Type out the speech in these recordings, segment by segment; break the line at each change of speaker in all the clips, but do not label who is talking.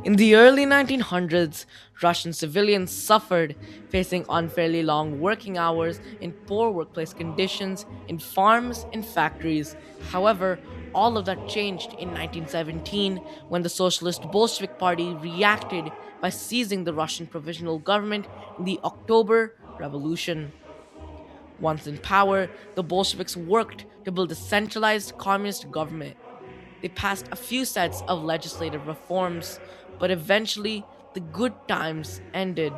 In the early 1900s, Russian civilians suffered, facing unfairly long working hours and poor workplace conditions in farms and factories. However, all of that changed in 1917 when the Socialist Bolshevik Party reacted by seizing the Russian provisional government in the October Revolution. Once in power, the Bolsheviks worked to build a centralized communist government. They passed a few sets of legislative reforms, but eventually the good times ended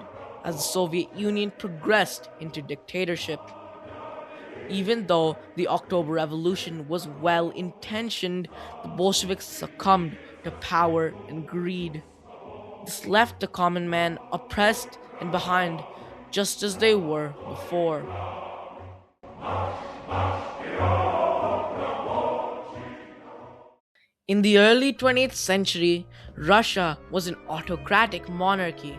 as the Soviet Union progressed into dictatorship. Even though the October Revolution was well intentioned, the Bolsheviks succumbed to power and greed. This left the common man oppressed and behind, just as they were before. In the early 20th century, Russia was an autocratic monarchy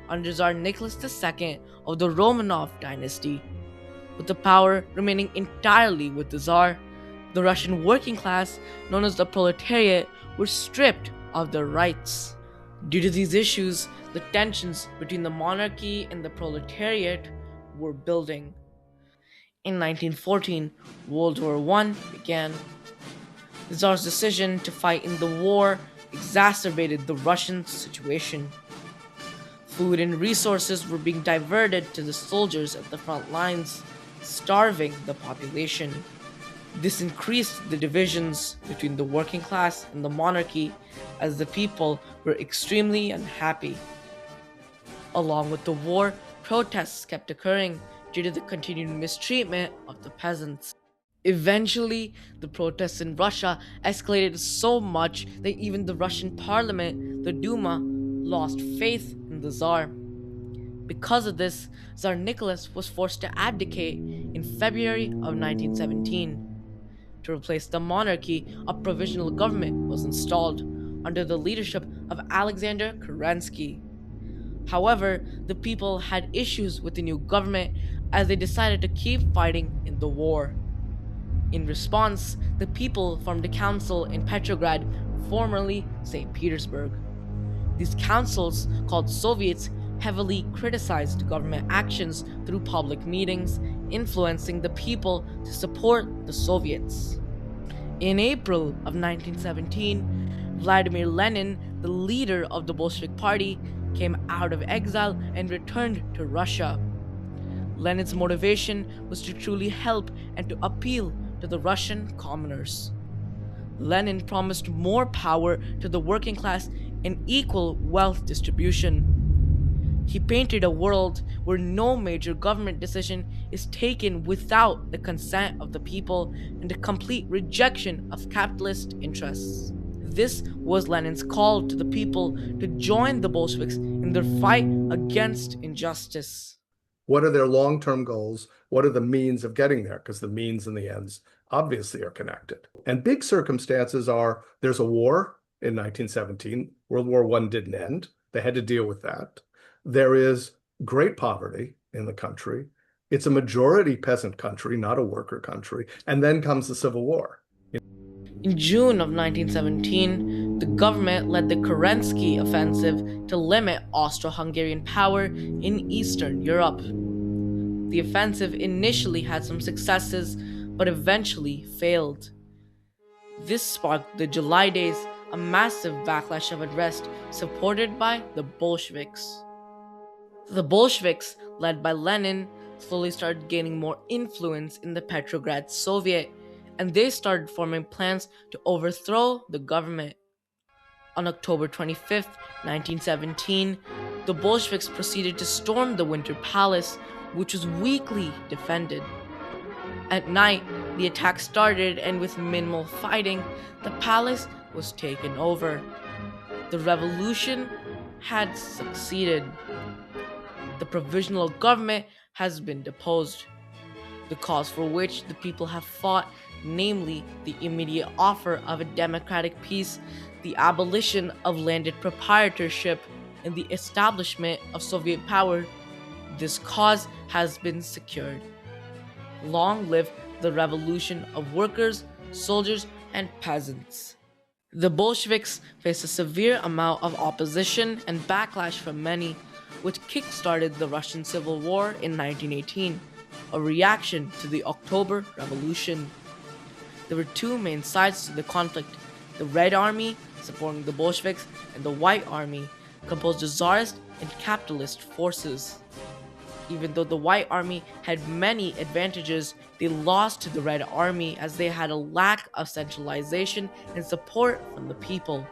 under Tsar Nicholas II of the Romanov dynasty. With the power remaining entirely with the Tsar, the Russian working class, known as the proletariat, were stripped of their rights. Due to these issues, the tensions between the monarchy and the proletariat were building. In 1914, World War I began. The Tsar's decision to fight in the war exacerbated the Russian situation. Food and resources were being diverted to the soldiers at the front lines, starving the population. This increased the divisions between the working class and the monarchy, as the people were extremely unhappy. Along with the war, protests kept occurring due to the continued mistreatment of the peasants. Eventually, the protests in Russia escalated so much that even the Russian parliament, the Duma, lost faith in the Tsar. Because of this, Tsar Nicholas was forced to abdicate in February of 1917. To replace the monarchy, a provisional government was installed under the leadership of Alexander Kerensky. However, the people had issues with the new government as they decided to keep fighting in the war. In response, the people formed a council in Petrograd, formerly St. Petersburg. These councils, called Soviets, heavily criticized government actions through public meetings, influencing the people to support the Soviets. In April of 1917, Vladimir Lenin, the leader of the Bolshevik Party, came out of exile and returned to Russia. Lenin's motivation was to truly help and to appeal to the Russian commoners. Lenin promised more power to the working class and equal wealth distribution. He painted a world where no major government decision is taken without the consent of the people and a complete rejection of capitalist interests. This was Lenin's call to the people to join the Bolsheviks in their fight against injustice.
What are their long-term goals? What are the means of getting there? Because the means and the ends obviously are connected. And big circumstances are there's a war in 1917. World War I didn't end. They had to deal with that. There is great poverty in the country. It's a majority peasant country, not a worker country. And then comes the Civil War.
In June of 1917, the government led the Kerensky Offensive to limit Austro-Hungarian power in Eastern Europe. The offensive initially had some successes, but eventually failed. This sparked the July Days, a massive backlash of unrest supported by the Bolsheviks. The Bolsheviks, led by Lenin, slowly started gaining more influence in the Petrograd Soviet, and they started forming plans to overthrow the government. On October 25, 1917, the Bolsheviks proceeded to storm the Winter Palace, which was weakly defended. At night, the attack started, and with minimal fighting, the palace was taken over. The revolution had succeeded. The provisional government has been deposed. The cause for which the people have fought, namely the immediate offer of a democratic peace, the abolition of landed proprietorship, and the establishment of Soviet power, this cause has been secured. Long live the revolution of workers, soldiers, and peasants. The Bolsheviks faced a severe amount of opposition and backlash from many, which kick-started the Russian Civil War in 1918, a reaction to the October Revolution. There were two main sides to the conflict: the Red Army, supporting the Bolsheviks, and the White Army, composed of Tsarist and capitalist forces. Even though the White Army had many advantages, they lost to the Red Army as they had a lack of centralization and support from the people.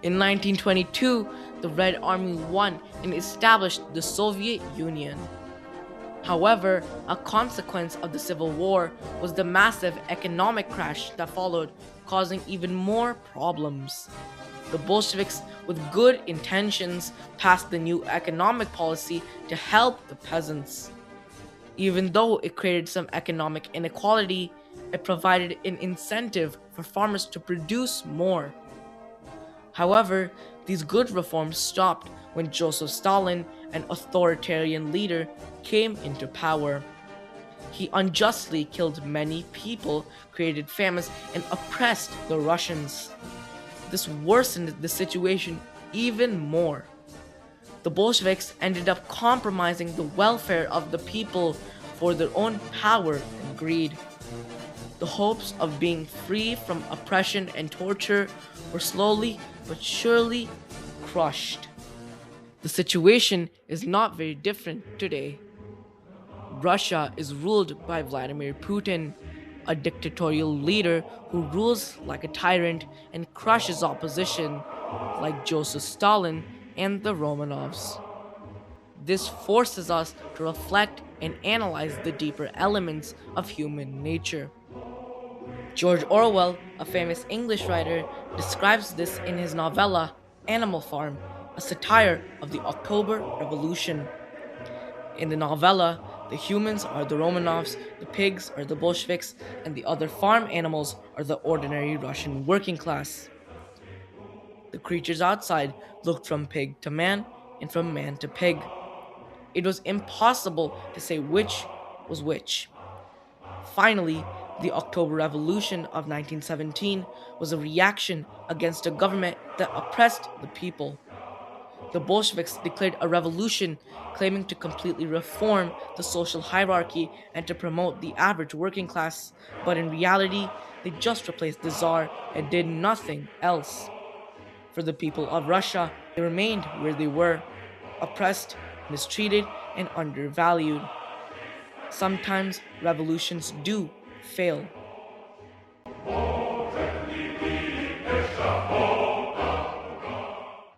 In 1922, the Red Army won and established the Soviet Union. However, a consequence of the Civil War was the massive economic crash that followed, causing even more problems. The Bolsheviks, with good intentions, passed the new economic policy to help the peasants. Even though it created some economic inequality, it provided an incentive for farmers to produce more. However, these good reforms stopped when Joseph Stalin, an authoritarian leader, came into power. He unjustly killed many people, created famines, and oppressed the Russians. This worsened the situation even more. The Bolsheviks ended up compromising the welfare of the people for their own power and greed. The hopes of being free from oppression and torture were slowly but surely crushed. The situation is not very different today. Russia is ruled by Vladimir Putin, a dictatorial leader who rules like a tyrant and crushes opposition, like Joseph Stalin and the Romanovs. This forces us to reflect and analyze the deeper elements of human nature. George Orwell, a famous English writer, describes this in his novella Animal Farm, a satire of the October Revolution. In the novella, the humans are the Romanovs, the pigs are the Bolsheviks, and the other farm animals are the ordinary Russian working class. The creatures outside looked from pig to man and from man to pig. It was impossible to say which was which. Finally, the October Revolution of 1917 was a reaction against a government that oppressed the people. The Bolsheviks declared a revolution claiming to completely reform the social hierarchy and to promote the average working class, but in reality, they just replaced the Tsar and did nothing else. For the people of Russia, they remained where they were, oppressed, mistreated, and undervalued. Sometimes revolutions do fail.